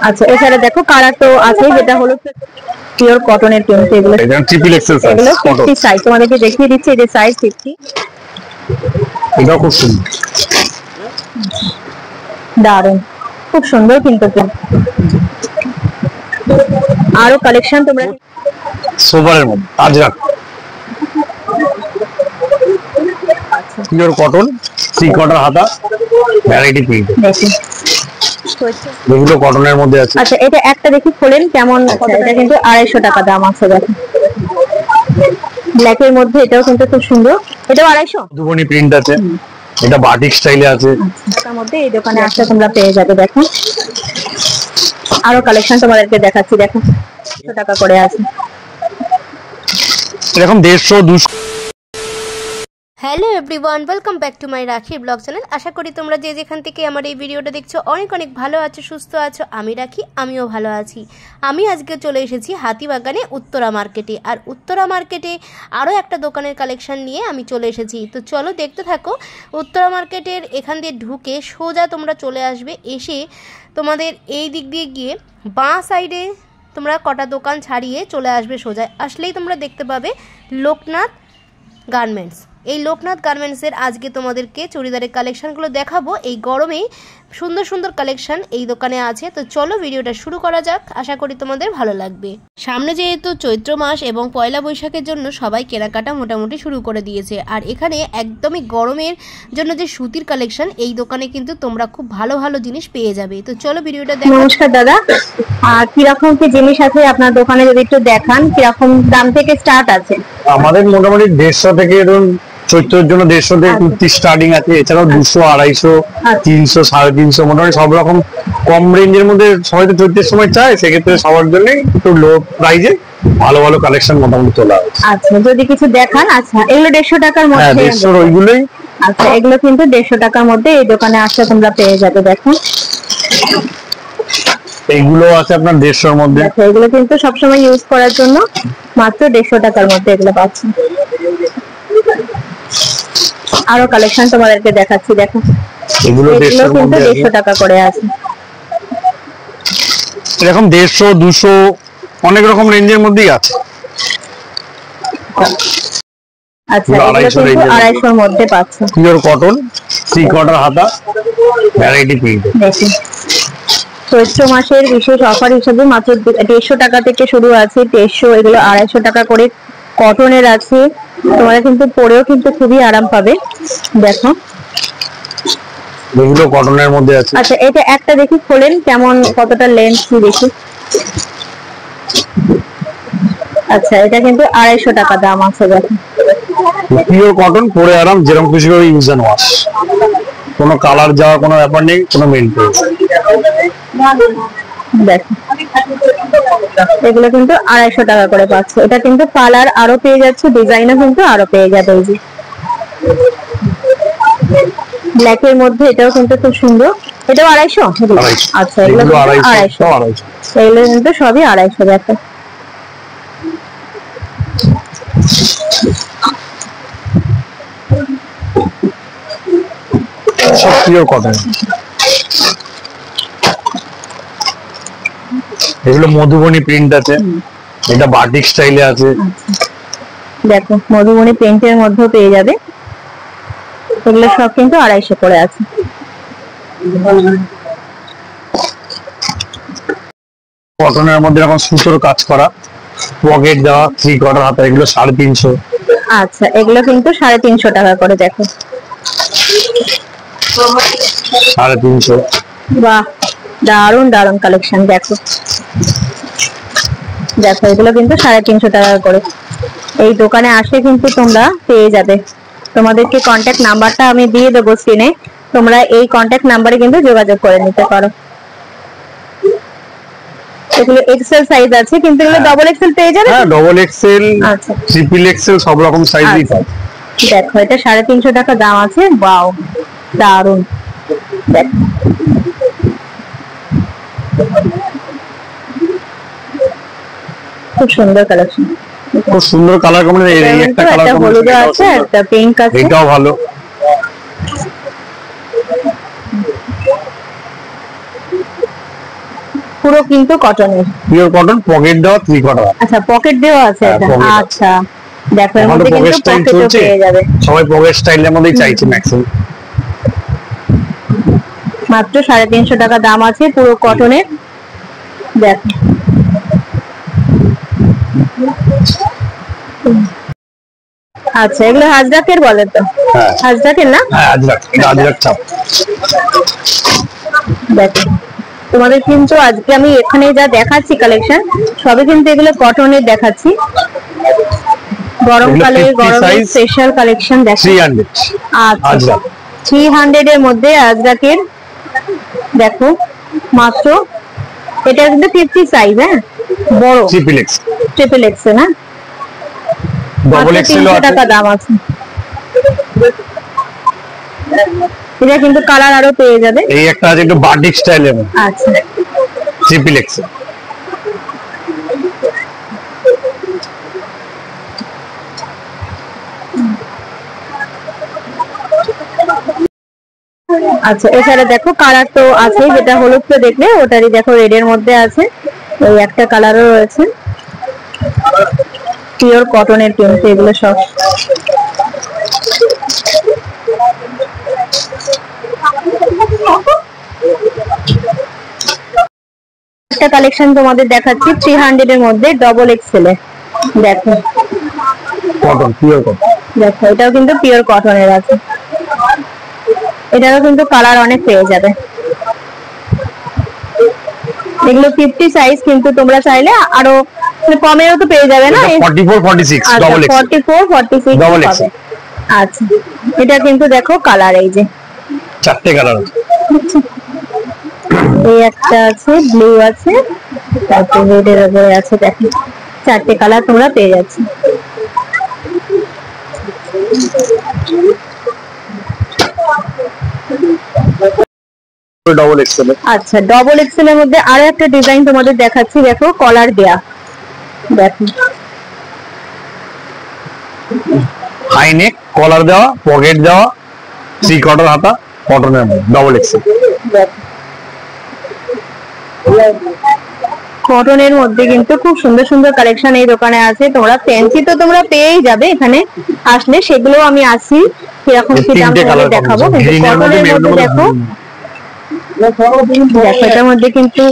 আচ্ছা এছাড়া দেখো কালার তো আছে, যেটা হলো পিওর কটনের কিন্তু এগুলো এটা ট্রিপল এক্সেল সাইজ, এগুলো 50 সাইজ তোমাদেরকে দেখিয়ে দিচ্ছি, এই যে সাইজ 50। এটা খুব সুন্দর, দারুন, খুব সুন্দর কিন্তু। আরো কালেকশন তোমরা সোভারের মধ্যে আজরাক পিওর কটন, 3 কোয়ার্টার হাতা, ভ্যারাইটি প্রিন্ট, এগুলো কটনের মধ্যে আছে। আচ্ছা এটা একটা দেখি খোলেন কেমন, এটা কিন্তু 250 টাকা দাম আছে। দেখো ব্ল্যাক এর মধ্যে, এটাও কিন্তু খুব সুন্দর, এটাও 250। মধুবনী প্রিন্ট আছে, এটা বাটিক স্টাইলে আছে। তার মধ্যে এই দোকানে আসলে তোমরা পেয়ে যাবে। দেখো আরো কালেকশন তোমাদেরকে দেখাচ্ছি, দেখো 100 টাকা করে আছে, এরকম 150-200। Hello everyone, welcome back to my রাখি ব্লগ চ্যানেল। আশা করি তোমরা যে যেখান থেকে আমার এই ভিডিওটা দেখছো অনেক অনেক ভালো আছো, সুস্থ আছো। আমি রাখি, আমিও ভালো আছি। আমি আজকে চলে এসেছি হাতিবাগানে উত্তরা মার্কেটে, আর উত্তরা মার্কেটে আরও একটা দোকানের কালেকশন নিয়ে আমি চলে এসেছি। তো চলো দেখতে থাকো। উত্তরা মার্কেটের এখান দিয়ে ঢুকে সোজা তোমরা চলে আসবে, এসে তোমাদের এই দিক দিয়ে গিয়ে বাঁ সাইডে তোমরা কটা দোকান ছাড়িয়ে চলে আসবে, সোজা আসলেই তোমরা দেখতে পাবে লোকনাথ গার্মেন্টস। এই লোকনাথ গার্মেন্টসের আজকে তোমাদেরকে চুড়িদারের কালেকশানগুলো দেখাবো। এই গরমেই সুন্দর সুন্দর কালেকশান এই দোকানে আছে। তো চলো ভিডিওটা শুরু করা যাক, আশা করি তোমাদের ভালো লাগবে। সামনে যেহেতু চৈত্র মাস এবং পয়লা বৈশাখের জন্য সবাই কেনাকাটা মোটামুটি শুরু করে দিয়েছে, আর এখানে একদমই গরমের জন্য যে সুতির কালেকশন, এই দোকানে কিন্তু তোমরা খুব ভালো ভালো জিনিস পেয়ে যাবে। তো চলো ভিডিওটা দেখো। নমস্কার দাদা, আর কিরকম কি জিনিস আছে আপনার দোকানে যদি একটু দেখান, কিরকম দাম থেকে স্টার্ট আছে? আমাদের মোটামুটি 150 থেকে ধরুন চৈত্রের জন্য 150 থেকে কুর্তি স্টার্টিং আছে, এছাড়াও 200, 250, 300, 350 মোটামুটি সব রকম কম রেঞ্জের মধ্যে। সবাই তো চৈত্রের সময় চায়, সেক্ষেত্রে সবার জন্য একটু লো প্রাইজে ভালো ভালো কালেকশন মোটামুটি তোলা হয়েছে। আচ্ছা যদি কিছু দেখান। আচ্ছা এগুলো 150 টাকার মধ্যে? হ্যাঁ 150 ওইগুলোই। আচ্ছা এগুলো কিন্তু 150 টাকার মধ্যে এই দোকানে আসলে তোমরা পেয়ে যাবে। দেখো এইগুলো আছে আপনার 150-এর মধ্যে। এগুলো কিন্তু সবসময় ইউজ করার জন্য মাত্র 150 টাকার মধ্যে এগুলো পাচ্ছি। আরো কালেকশন তোমাদেরকে দেখাচ্ছি, দেখো এগুলো 150 টাকা করে আছে। এরকম 150, 200 অনেক রকম রেঞ্জের মধ্যেই আছে। আচ্ছা এগুলো কিন্তু 250-এর মধ্যে পাচ্ছ, পিওর কটন, 3 কোয়ার্টার হাতা, ভ্যারাইটি প্রিন্ট। দেখি চৈত্র মাসের বিশেষ অফার হিসেবে মাত্র 150 টাকা থেকে শুরু আছে। 150, এগুলো 250 টাকা করে কটনের আছে। তোমরা কিন্তু পরেও কিন্তু খুবই আরাম পাবে। দেখো এগুলো কটনের মধ্যে আছে। আচ্ছা এটা একটা দেখি খোলেন কেমন, কতটা লেন্থ কি দেখি। আচ্ছা এটা কিন্তু 250 টাকা দাম আছে। দেখো পিওর কটন, পরে আরাম, যেরকম খুশি করে ইউজ এন্ড ওয়াশ, কোনো কালার যাওয়ার কোনো ব্যাপার নেই, কোনো মেইনটেনেন্স। দেখো এগুলো কিন্তু 250 টাকা করে পাচ্ছ। এটা কিন্তু কালার আরো পেয়ে যাচ্ছে, ডিজাইনও কিন্তু আরো পেয়ে যাবে। এই যে ব্ল্যাক এর মধ্যে, এটাও কিন্তু খুব সুন্দর, এটাও 250। আচ্ছা এগুলো 250, এগুলো কিন্তু সবই 250। দেখো সব পিওর কটন। এগুলো মধুবনী প্রিন্ট আছে, এটা বাটিক স্টাইলে আছে। দেখো মধুবনী প্রিন্টের মধ্যেও পেয়ে যাবে। এগুলো সব কিন্তু 250 করে আছে। কটনের মধ্যে এরকম সুতোর কাজ করা, পকেট দেওয়া, 3 কোয়ার্টার হাতা, এগুলো 350। আচ্ছা এগুলো কিন্তু 350 টাকা করে। দেখো 350। বাহ দারুন দারুন কালেকশন। দেখো দেখো এগুলো কিন্তু 350 টাকা করে। এই দোকানে আসলে কিন্তু তোমরা পেয়ে যাবে। তোমাদেরকে কন্ট্যাক্ট নাম্বারটা আমি দিয়ে দেবো স্ক্রিনে, তোমরা এই কন্ট্যাক্ট নাম্বারে কিন্তু যোগাযোগ করে নিতে পারো। এগুলো এক্সেল সাইজ আছে, কিন্তু এগুলো ডাবল এক্সেল পেয়ে যাবে। হ্যাঁ ডাবল এক্সেল, আচ্ছা ট্রিপল এক্সেল সব রকম সাইজই পাবে। দেখো এটা 350 টাকা দাম আছে। ওয়াও দারুন। দেখো খুব সুন্দর কালেকশন, খুব সুন্দর কালার কম্বিনেশন। এই একটা কালার কম্বিনেশন, হলুদ আছে, একটা পিঙ্ক আছে, এটাও ভালো। পুরো কিন্তু কটনের, পিওর কটন, পকেট দেওয়া, 3 কোয়ার্টার। আচ্ছা পকেট দেওয়া আছে হ্যাঁ, এটা, pocket আছে। আচ্ছা দেখো এর এখন তো মধ্যে পকেট কিন্তু স্টাইল পকেটও চলছে, পেয়ে যাবে। সবাই পকেট স্টাইলের মধ্যেই চাইছে ম্যাক্সিমাম। মাত্র 350 টাকা দাম আছে পুরো কটনের। দেখো আচ্ছা এগুলো হাজরাকের বলে তো? হ্যাঁ হাজরাকের না? হ্যাঁ, আজরাক, এটা আজরাক ছাপ। দেখো তোমাদের কিন্তু আজকে আমি এখানে যা দেখাচ্ছি কালেকশন সবই কিন্তু এগুলো কটনের দেখাচ্ছি। গরমকালে এগুলো 50 গরমের size, স্পেশাল কালেকশন দেখো। 300 আচ্ছা আজরাক। 300 এর মধ্যে আজরাকের দেখো মাত্র, এটা কিন্তু 50 সাইজ, হ্যাঁ বড় ট্রিপল এক্স, ট্রিপল এক্স না, ডবল মাত্র এক্সেল 300 টাকা দাম আছে। এটা কিন্তু কালার আরো পেয়ে যাবে। এই একটা আছে একটু বাটিক স্টাইলের, আচ্ছা ট্রিপল এক্স। আচ্ছা এছাড়া দেখো কালার তো আছে, যেটা হলুদ তো দেখলে ওটারই দেখো রেড এর মধ্যে আছে, এই একটা কালারও রয়েছে। পিওর কটনের কিন্তু এগুলো সব। একটা কালেকশন তোমাদের দেখাচ্ছি 300 এর মধ্যে ডবল এক্সেল এ, দেখো কটন, পিওর কটন। দেখো এটাও কিন্তু পিওর কটনের আছে, এটারও কিন্তু কালার অনেক পেয়ে যাবে। এগুলো 50 সাইজ, কিন্তু তোমরা চাইলে আরো কমেরও তো পেয়ে যাবে না। 44 46 আচ্ছা ডবল এক্স, 44 46 ডবল এক্স। হবে। আচ্ছা এটা কিন্তু দেখো কালার এই যে 4টে কালার আছে। এই একটা আছে, ব্লু আছে, তারপর রেড এর উপরে আছে, দেখো 4টে কালার তোমরা পেয়ে যাচ্ছ। Double XL. আচ্ছা ডবল এক্সেল এর মধ্যে আরো একটা ডিজাইন তোমাদের দেখাচ্ছি, দেখো কলার দেয়া, দেখো হাই নেক, কলার দেওয়া, পকেট দেওয়া, 3 কোয়ার্টার হাতা, কটনের মধ্যে ডবল এক্সেল। কটনের মধ্যে কিন্তু খুব সুন্দর সুন্দর কালেকশন এই দোকানে আছে। তোমরা ফ্যান্সি তো তোমরা পেয়েই যাবে এখানে আসলে, সেগুলো আমি আসি কিরকম কি দাম তোমাদের দেখাবো। কিন্তু কটনের মধ্যে দেখো, দেখো এটার মধ্যে কিন্তু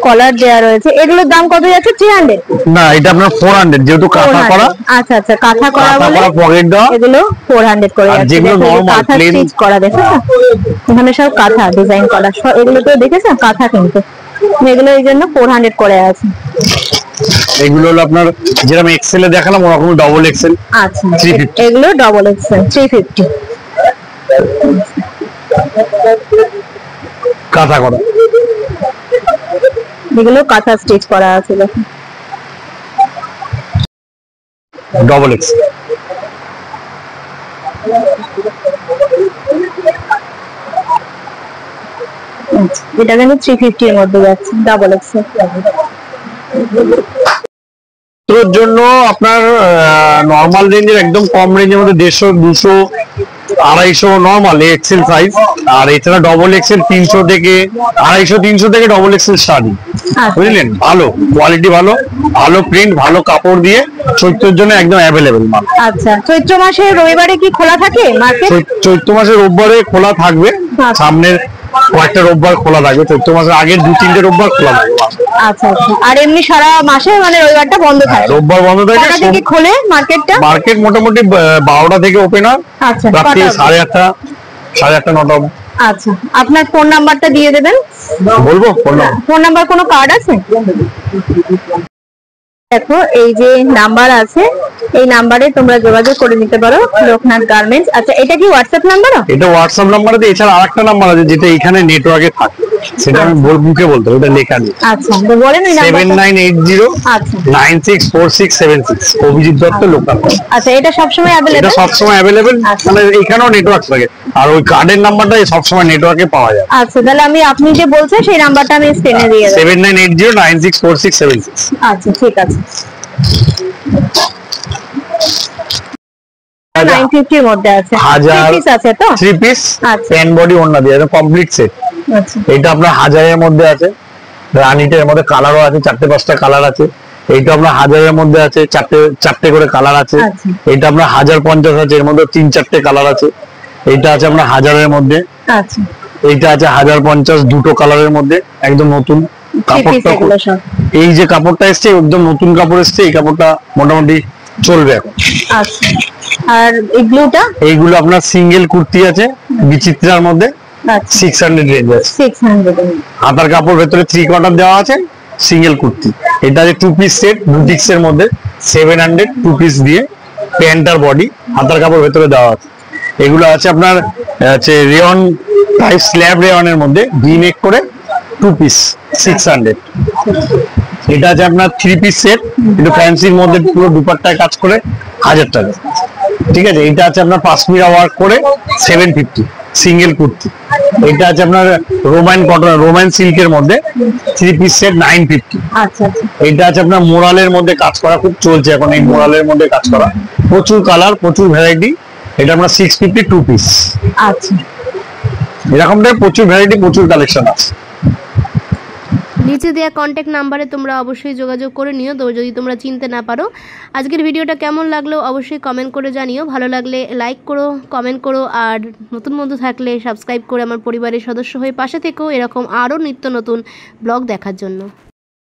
কলার দেয়া রয়েছে। এগুলোর দাম কত যাচ্ছে? 300 না, এটা আপনার 400, যেহেতু কাঁথা করা। আচ্ছা আচ্ছা কাঁথা করা কাঁথা বলে করা, পকেট দেওয়া, এগুলো 400 করে আর যাচ্ছে। যেগুলো দেখো, normal, কাঁথা plain- স্টিচ করা, দেখো তো? এখানে সব কাঁথা ডিজাইন করা, এগুলো তো দেখেছো কাঁথা, কিন্তু এগুলো এই জন্য 400 করে আছে। এগুলো হলো আপনার যেরকম এক্সেল এ দেখালাম ওরকম ডবল এক্সেল। আচ্ছা 350 এগুলো ডবল এক্সেল 350। কাঁথা করা, এগুলো কাঁথা স্টিচ করা আছে, দেখো ডবল এক্সেল। এটা কিন্তু 350 এর মধ্যে যাচ্ছে ডাবল এক্সেল। তোর জন্য আপনার নরমাল রেঞ্জের একদম কম রেঞ্জের মধ্যে 150 200 250 নরমাল এক্সেল সাইজ, আর এছাড়া ডবল এক্সেল 300 থেকে 250 300 থেকে ডবল এক্সেল স্টার্টিং। বুঝলেন, ভালো কোয়ালিটি, ভালো ভালো প্রিন্ট, ভালো কাপড় দিয়ে চৈত্রের জন্য একদম অ্যাভেলেবেল মাল। আচ্ছা চৈত্র মাসে রবিবারে কি খোলা থাকে মার্কেট? চৈত্র মাসের রোববারে খোলা থাকবে, সামনের কয়েকটা রোববার খোলা থাকবে, চৈত্র মাসের আগের 2-3টে রোববার খোলা থাকবে। আচ্ছা আচ্ছা, আর এমনি সারা মাসে মানে রবিবারটা বন্ধ থাকে? রোববার বন্ধ থাকে। কটা থেকে খোলে মার্কেটটা? মার্কেট মোটামুটি 12টা থেকে ওপেন হয়, আচ্ছা রাত্রি কটা? 8:30 8:30 9টা। আচ্ছা আপনার ফোন নাম্বারটা দিয়ে দেবেন। বলবো ফোন নাম্বার কোনো কার্ড আছে? দেখো এই যে নাম্বার আছে, এই নাম্বারে তোমরা যোগাযোগ করে নিতে পারো, লোকনাথ গার্মেন্টস। আচ্ছা এটা কি হোয়াটসঅ্যাপ নাম্বার? এটা হোয়াটসঅ্যাপ নাম্বার আছে, এছাড়া আরেকটা নাম্বার আছে যেটা এখানে নেটওয়ার্কে থাকে, সেটা আমি মুখে বলতে হবে, ওটা লেখা নেই। আচ্ছা তো বলেন ওই নাম্বারটা। 7980 আচ্ছা 964676, অভিজিৎ দত্ত লোকাল। আচ্ছা এটা সবসময় এটা অ্যাভেলেবল? সবসময় অ্যাভেলেবেল, আচ্ছা। মানে এখানেও নেটওয়ার্ক থাকে, আর ওই কার্ডের নাম্বারটা সবসময় নেটওয়ার্কে পাওয়া যায়। আচ্ছা তাহলে আমি আপনি যে বলছেন সেই নাম্বারটা আমি স্ক্রিনে দিয়ে দেব। 7980 964676। আচ্ছা ঠিক আছে। 950 এর মধ্যে আছে, 1000 পিস আছে তো? 3 পিস আচ্ছা। প্যান বডি ওড়না দিয়ে কমপ্লিট সেট। আচ্ছা এটা আপনার 1000 এর মধ্যে আছে, রানীটা এর মধ্যে কালারও আছে, 4-5টা কালার আছে। এইটা আপনার 1000-এর মধ্যে আছে, চারটে করে কালার আছে। এইটা আপনার 1050 আছে, এর মধ্যে 3-4টে কালার আছে। এইটা আছে আপনার 1000-এর মধ্যে। আচ্ছা, এইটা আছে 1050, দুটো কালারের মধ্যে, একদম নতুন কাপড়টা। এই যে কাপড়টা এসছে একদম নতুন কাপড় এসছে, এই কাপড়টা মোটামুটি চলবে এখন। আচ্ছা, আর এগুলোটা? এইগুলো আপনার সিঙ্গেল কুর্তি আছে বিচিত্রার মধ্যে, 600 রেঞ্জ আছে। 600 হাতার কাপড় ভেতরে 3 কোয়ার্টার দেওয়া আছে, সিঙ্গেল কুর্তি। এটা আছে 2 পিস সেট বুটিক্স এর মধ্যে, 700 2 পিস দিয়ে, প্যান্ট আর বডি, হাতার কাপড় ভেতরে দেওয়া আছে। এগুলো আছে আপনার রেয়ন টাইপ স্ল্যাব রেয়নের মধ্যে, ভি নেক করে 2 পিস 600। এটা আছে আপনার 3 পিস সেট, একটু ফ্যান্সির মধ্যে, পুরো দুপাট্টায় কাজ করে 1000 টাকা। ঠিক আছে, এটা আছে আপনার পাশমিরা ওয়ার্ক করে 750 সিঙ্গেল কুর্তি। এটা আছে আপনার রোমান কটন, রোমান সিল্কের মধ্যে 3 পিস সেট 950। আচ্ছা, এটা আছে আপনার মোরালের মধ্যে কাজ করা, খুব চলছে এখন এই মোরালের মধ্যে কাজ করা, প্রচুর কালার, প্রচুর ভ্যারাইটি। এটা আপনার 650 2 পিস। আচ্ছা, এরকম প্রচুর ভ্যারাইটি, প্রচুর কালেকশন আছে। নিচে দেওয়া কন্ট্যাক্ট নাম্বারে তোমরা অবশ্যই যোগাযোগ করে নিও যদি তোমরা চিনতে না পারো। আজকের ভিডিওটা কেমন লাগলো অবশ্যই কমেন্ট করে জানিও। ভালো লাগলে লাইক করো, কমেন্ট করো, আর নতুন বন্ধু থাকলে সাবস্ক্রাইব করে আমার পরিবারের সদস্য হয়ে পাশে থেকেও এরকম আরও নিত্য নতুন ব্লগ দেখার জন্য।